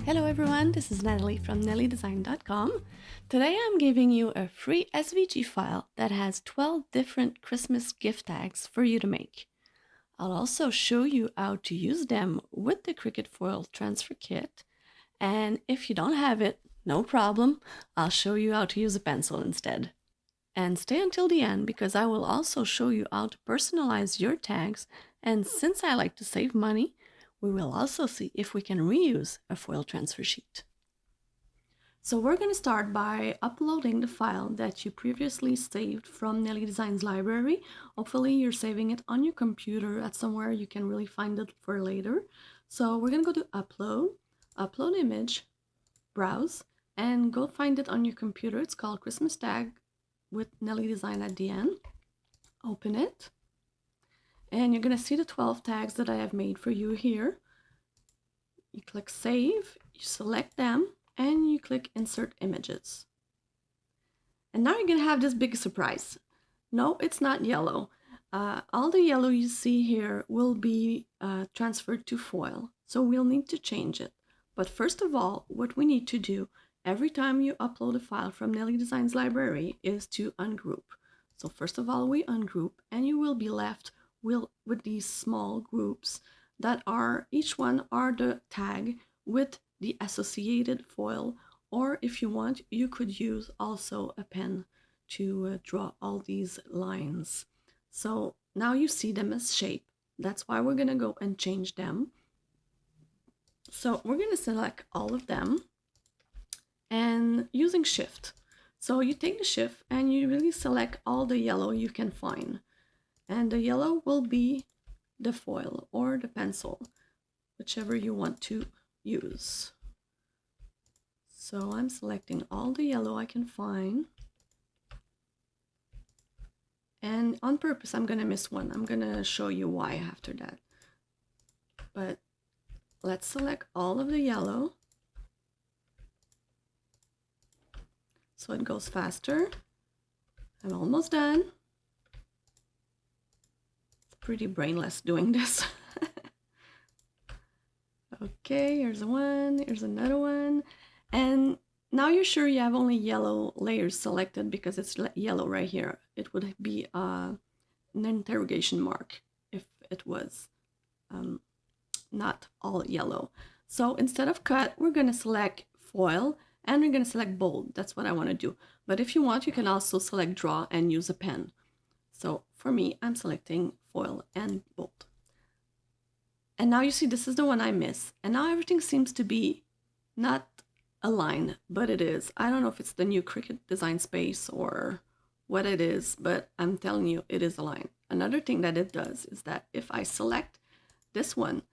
Hello everyone, this is Natalie from nellydesign.com. Today I'm giving you a free SVG file that has 12 different Christmas gift tags for you to make. I'll also show you how to use them with the Cricut foil transfer kit, and if you don't have it, no problem, I'll show you how to use a pencil instead. And stay until the end because I will also show you how to personalize your tags, and since I like to save money, we will also see if we can reuse a foil transfer sheet. So we're going to start by uploading the file that you previously saved from Nelly Design's library. Hopefully you're saving it on your computer at somewhere you can really find it for later. So we're going to go to Upload, Upload Image, Browse, and go find it on your computer. It's called Christmas Tag with Nelly Design at the end. Open it. And you're going to see the 12 tags that I have made for you here. You click Save, you select them, and you click Insert Images. And now you're going to have this big surprise. No, it's not yellow. All the yellow you see here will be transferred to foil, so we'll need to change it. But first of all, what we need to do every time you upload a file from Nelly Design's library is to ungroup. So first of all, we ungroup, and you will be left with these small groups that are, each one are the tag with the associated foil, or if you want, you could use also a pen to draw all these lines. So now you see them as shape. That's why we're gonna go and change them. So we're gonna select all of them and using Shift. So you take the Shift and you really select all the yellow you can find. And the yellow will be the foil or the pencil, whichever you want to use. So I'm selecting all the yellow I can find. And on purpose, I'm gonna miss one. I'm gonna show you why after that. But let's select all of the yellow so it goes faster. I'm almost done. Pretty brainless doing this. Okay, here's one, here's another one. And now you're sure you have only yellow layers selected because it's yellow right here. It would be an interrogation mark if it was not all yellow. So instead of cut, we're going to select foil and we're going to select bold. That's what I want to do. But if you want, you can also select draw and use a pen. So for me, I'm selecting foil and bold. And now you see this is the one I miss. And now everything seems to be not aligned, but it is. I don't know if it's the new Cricut design space or what it is, but I'm telling you, it is aligned. Another thing that it does is that if I select this one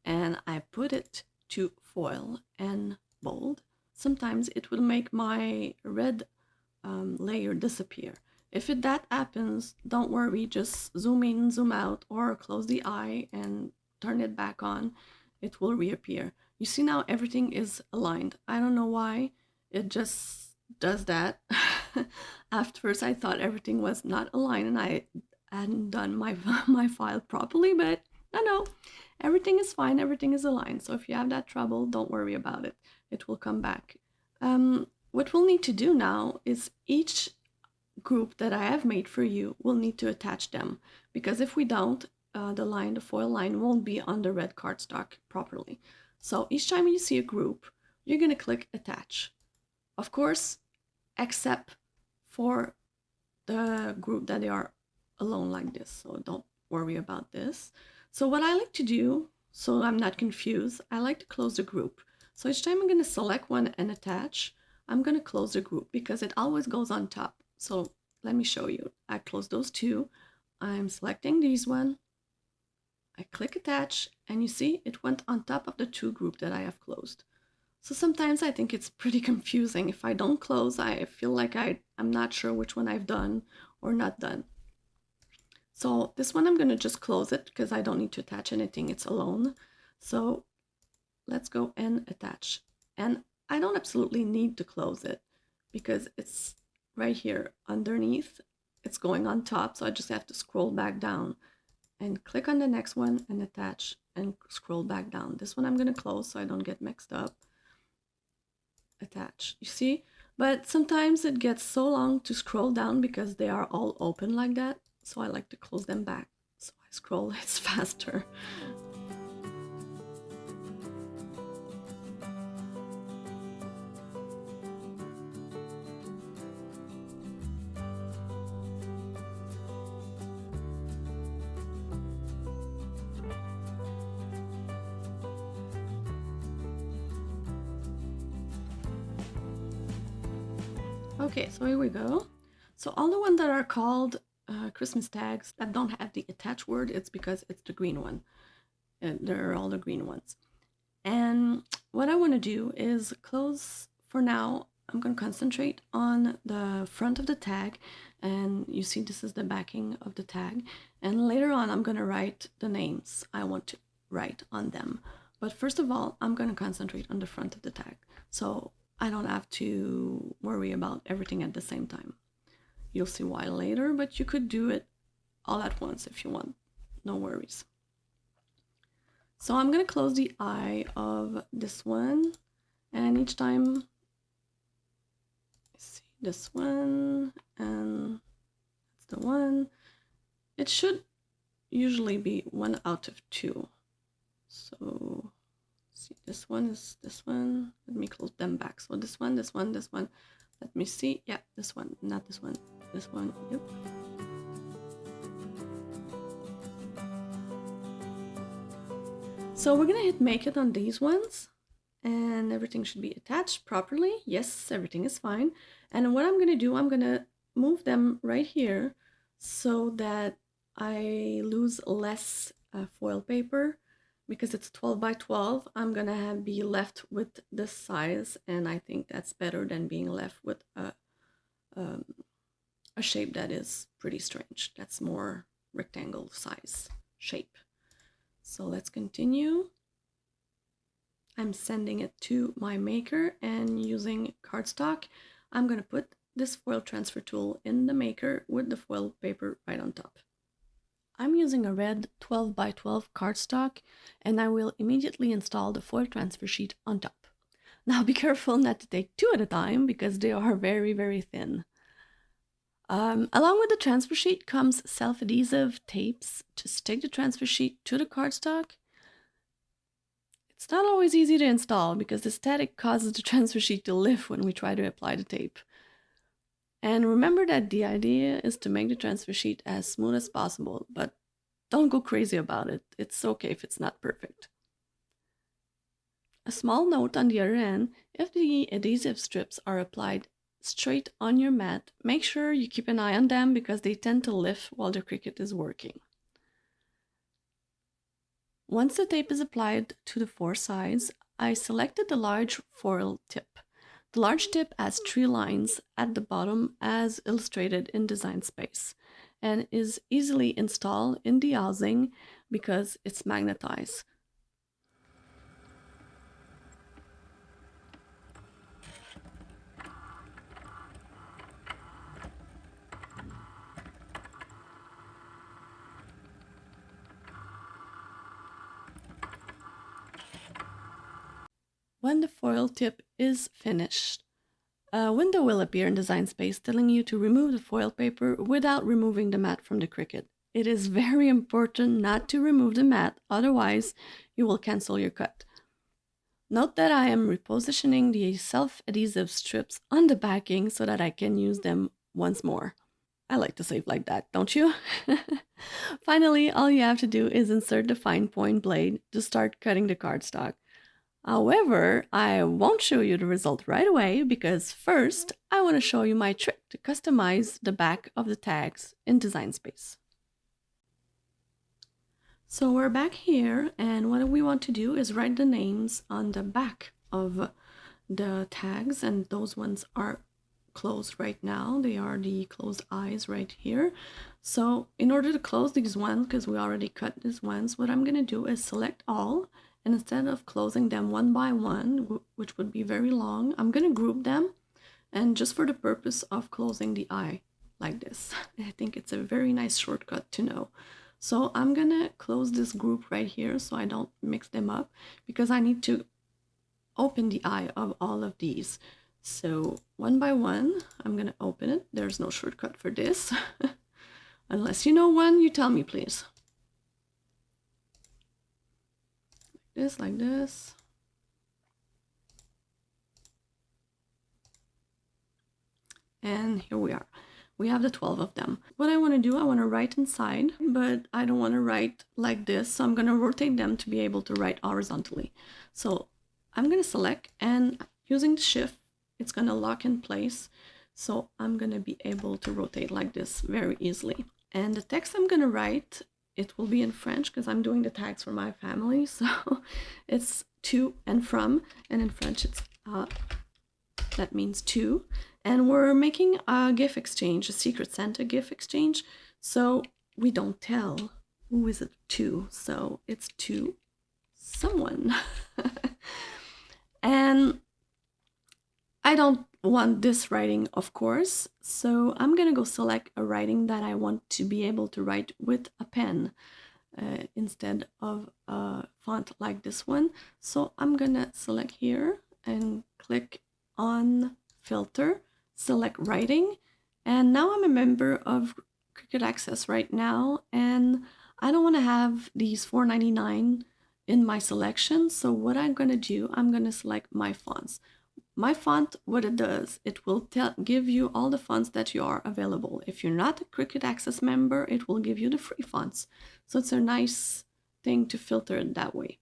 and I put it to foil and bold, sometimes it will make my red layer disappear. If that happens, don't worry, just zoom in, zoom out, or close the eye and turn it back on. It will reappear. You see now everything is aligned. I don't know why, it just does that. At first I thought everything was not aligned and I hadn't done my file properly, but no, everything is fine, everything is aligned. So if you have that trouble, don't worry about it. It will come back. What we'll need to do now is each group that I have made for you will need to attach them, because if we don't, the foil line won't be on the red cardstock properly. So each time you see a group, you're going to click attach. Of course, except for the group that they are alone like this, so don't worry about this. So what I like to do, so I'm not confused, I like to close the group. So each time I'm going to select one and attach, I'm going to close the group because it always goes on top. So let me show you. I close those two. I'm selecting these one. I click attach and you see it went on top of the two group that I have closed. So sometimes I think it's pretty confusing. If I don't close, I feel like I'm not sure which one I've done or not done. So this one I'm going to just close it because I don't need to attach anything. It's alone. So let's go and attach. And I don't absolutely need to close it because it's right here underneath. It's going on top, so I just have to scroll back down and click on the next one and attach and scroll back down. This one I'm going to close so I don't get mixed up. attach, you see? But sometimes it gets so long to scroll down because they are all open like that. So I like to close them back. So I scroll, it's faster. Okay, so here we go. So all the ones that are called Christmas tags that don't have the attached word, it's because it's the green one. And they're all the green ones. And what I want to do is close, for now, I'm going to concentrate on the front of the tag. And you see this is the backing of the tag. And later on, I'm going to write the names I want to write on them. But first of all, I'm going to concentrate on the front of the tag. So I don't have to worry about everything at the same time. You'll see why later, but you could do it all at once if you want. No worries. So I'm going to close the eye of this one, and each time, see this one, and that's the one. It should usually be 1 out of 2. So see, this one is this one. Let me close them back. So this one, this one, this one. Let me see. Yeah, this one, not this one. This one, yep. So we're gonna hit make it on these ones, and everything should be attached properly. Yes, everything is fine. And what I'm gonna do, I'm gonna move them right here so that I lose less foil paper. Because it's 12 by 12, I'm gonna be left with this size, and I think that's better than being left with a shape that is pretty strange. That's more rectangle size shape. So let's continue. I'm sending it to my maker, and using cardstock, I'm gonna put this foil transfer tool in the maker with the foil paper right on top. I'm using a red 12 by 12 cardstock, and I will immediately install the foil transfer sheet on top. Now be careful not to take 2 at a time because they are very, very thin. Along with the transfer sheet comes self-adhesive tapes to stick the transfer sheet to the cardstock. It's not always easy to install because the static causes the transfer sheet to lift when we try to apply the tape. And remember that the idea is to make the transfer sheet as smooth as possible, but don't go crazy about it. It's okay if it's not perfect. A small note on the other end, if the adhesive strips are applied straight on your mat, make sure you keep an eye on them because they tend to lift while the Cricut is working. Once the tape is applied to the 4 sides, I selected the large foil tip. The large tip has 3 lines at the bottom as illustrated in Design Space, and is easily installed in the housing because it's magnetized. When the foil tip is finished, a window will appear in Design Space telling you to remove the foil paper without removing the mat from the Cricut. It is very important not to remove the mat, otherwise you will cancel your cut. Note that I am repositioning the self-adhesive strips on the backing so that I can use them once more. I like to save like that, don't you? Finally, all you have to do is insert the fine point blade to start cutting the cardstock. However, I won't show you the result right away because first I want to show you my trick to customize the back of the tags in Design Space. So we're back here, and what we want to do is write the names on the back of the tags, and those ones are closed right now. They are the closed eyes right here. So in order to close these ones, because we already cut these ones, what I'm going to do is select all, and instead of closing them one by one, which would be very long, I'm going to group them, and just for the purpose of closing the eye like this. I think it's a very nice shortcut to know. So I'm gonna close this group right here so I don't mix them up, because I need to open the eye of all of these. So one by one, I'm gonna open it. There's no shortcut for this. Unless you know one, you tell me, please. Like this. And here we are. We have the 12 of them. What I want to do, I want to write inside, but I don't want to write like this. So I'm going to rotate them to be able to write horizontally. So I'm going to select, and using the shift, it's going to lock in place. So I'm going to be able to rotate like this very easily. And the text I'm going to write, it will be in French because I'm doing the tags for my family. So it's to and from, and in French it's that means to. And we're making a gift exchange, a Secret Santa gift exchange. So we don't tell who is it to. So it's to someone. And I don't want this writing, of course. So I'm going to go select a writing that I want to be able to write with a pen instead of a font like this one. So I'm going to select here and click on filter, select writing, and now I'm a member of Cricut Access right now, and I don't want to have these $4.99 in my selection. So what I'm going to do, I'm going to select my fonts. My font, what it does, it will give you all the fonts that you are available. If you're not a Cricut Access member, it will give you the free fonts. So it's a nice thing to filter it that way.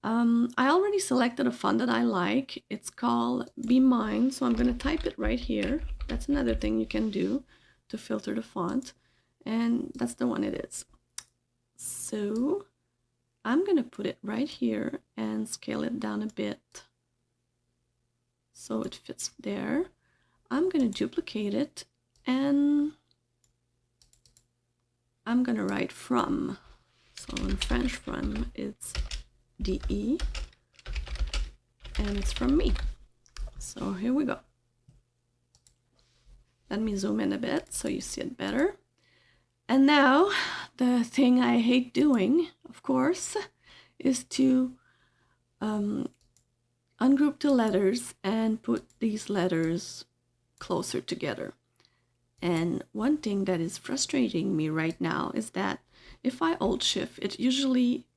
I already selected a font that I like. It's called Be Mine, so I'm going to type it right here. That's another thing you can do to filter the font, and that's the one it is. So I'm going to put it right here and scale it down a bit so it fits there. I'm going to duplicate it, and I'm going to write from. So in French, from, it's DE, and it's from me. So here we go. Let me zoom in a bit so you see it better. And now the thing I hate doing, of course, is to ungroup the letters and put these letters closer together. And one thing that is frustrating me right now is that if I hold shift, it usually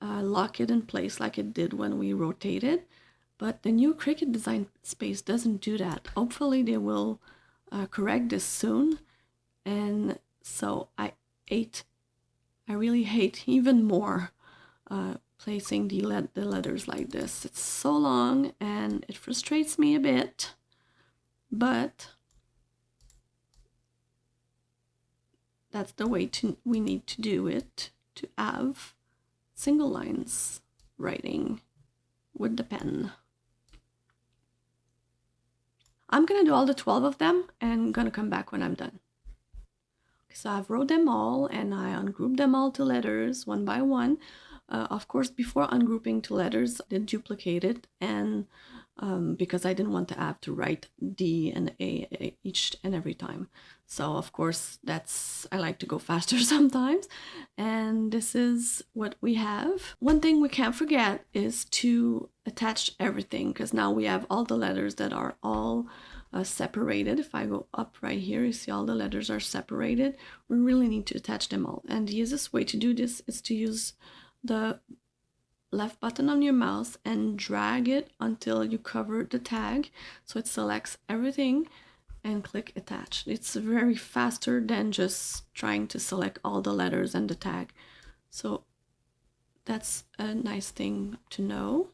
lock it in place like it did when we rotated, but the new Cricut Design Space doesn't do that. Hopefully they will correct this soon. And so I really hate even more placing the letters like this. It's so long and it frustrates me a bit, but that's the way we need to do it, to have single lines writing with the pen. I'm gonna do all the 12 of them and I'm gonna come back when I'm done. So I've wrote them all and I ungrouped them all to letters one by one. Of course, before ungrouping to letters, I did duplicate it, and because I didn't want to have to write D and A each and every time. So of course, I like to go faster sometimes. And this is what we have. One thing we can't forget is to attach everything, because now we have all the letters that are all separated. If I go up right here, you see all the letters are separated. We really need to attach them all. And the easiest way to do this is to use the left button on your mouse and drag it until you cover the tag, so it selects everything, and click attach. It's very faster than just trying to select all the letters and the tag. So that's a nice thing to know.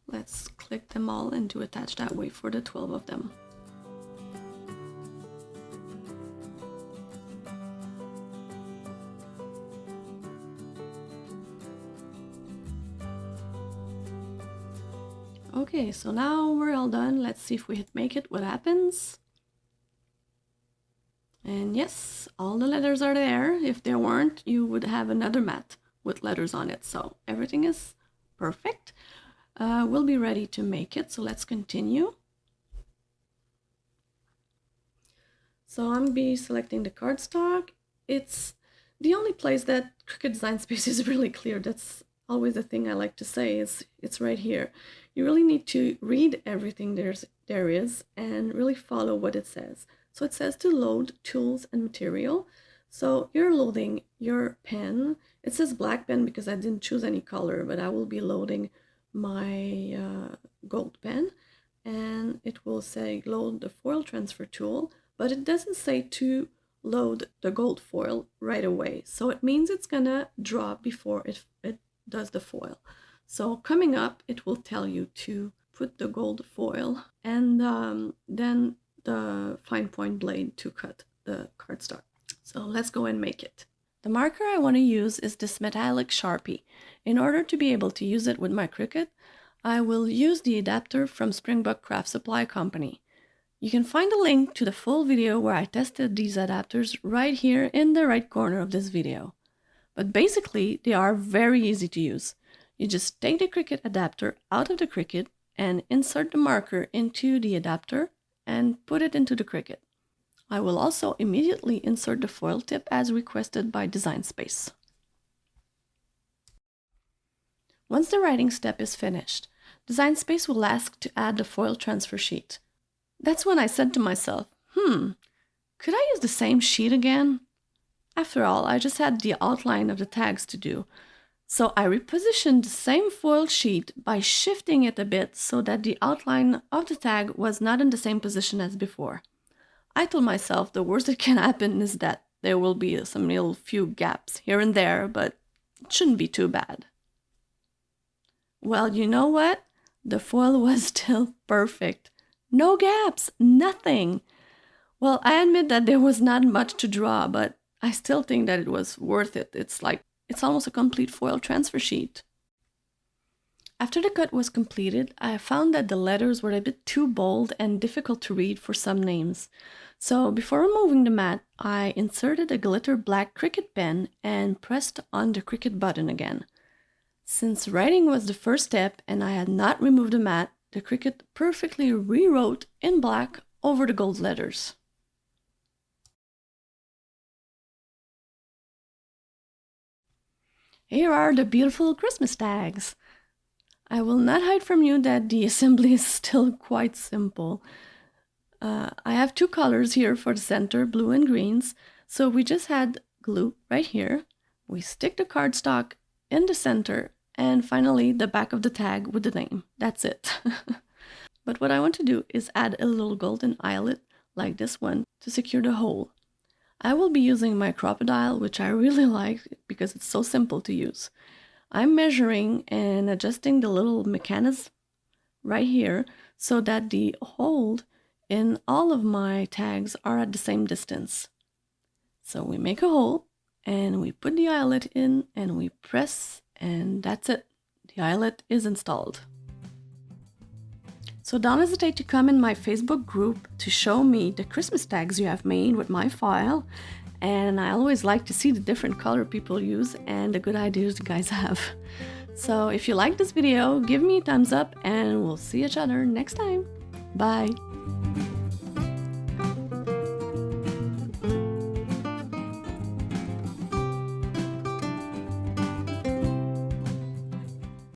Let's click them all and do attach that way for the 12 of them. Okay, so now we're all done. Let's see if we hit make it, what happens. And yes, all the letters are there. If there weren't, you would have another mat with letters on it. So everything is perfect. We'll be ready to make it, so let's continue. So I'm be selecting the cardstock. It's the only place that Cricut Design Space is really clear. That's always the thing I like to say is it's right here. You really need to read everything there is and really follow what it says. So it says to load tools and material. So you're loading your pen. It says black pen because I didn't choose any color, but I will be loading my gold pen, and it will say load the foil transfer tool, but it doesn't say to load the gold foil right away. So it means it's gonna drop before it does the foil. So coming up, it will tell you to put the gold foil and then the fine point blade to cut the cardstock. So let's go and make it. The marker I want to use is this metallic Sharpie. In order to be able to use it with my Cricut, I will use the adapter from Springbok Craft Supply Company. You can find a link to the full video where I tested these adapters right here in the right corner of this video. But basically, they are very easy to use. You just take the Cricut adapter out of the Cricut and insert the marker into the adapter and put it into the Cricut. I will also immediately insert the foil tip as requested by Design Space. Once the writing step is finished, Design Space will ask to add the foil transfer sheet. That's when I said to myself, could I use the same sheet again? After all, I just had the outline of the tags to do. So I repositioned the same foil sheet by shifting it a bit so that the outline of the tag was not in the same position as before. I told myself the worst that can happen is that there will be some little few gaps here and there, but it shouldn't be too bad. Well, you know what? The foil was still perfect. No gaps, nothing. Well, I admit that there was not much to draw, but I still think that it was worth it. It's almost a complete foil transfer sheet. After the cut was completed, I found that the letters were a bit too bold and difficult to read for some names. So before removing the mat, I inserted a glitter black Cricut pen and pressed on the Cricut button again. Since writing was the first step and I had not removed the mat, the Cricut perfectly rewrote in black over the gold letters. Here are the beautiful Christmas tags. I will not hide from you that the assembly is still quite simple. I have two colors here for the center, blue and greens. So we just had glue right here. We stick the cardstock in the center and finally the back of the tag with the name. That's it. But what I want to do is add a little golden eyelet like this one to secure the hole. I will be using my crocodile, which I really like because it's so simple to use. I'm measuring and adjusting the little mechanism right here so that the hole in all of my tags are at the same distance. So we make a hole and we put the eyelet in and we press, and that's it. The eyelet is installed. So don't hesitate to come in my Facebook group to show me the Christmas tags you have made with my file. And I always like to see the different color people use and the good ideas you guys have. So if you like this video, give me a thumbs up and we'll see each other next time. Bye!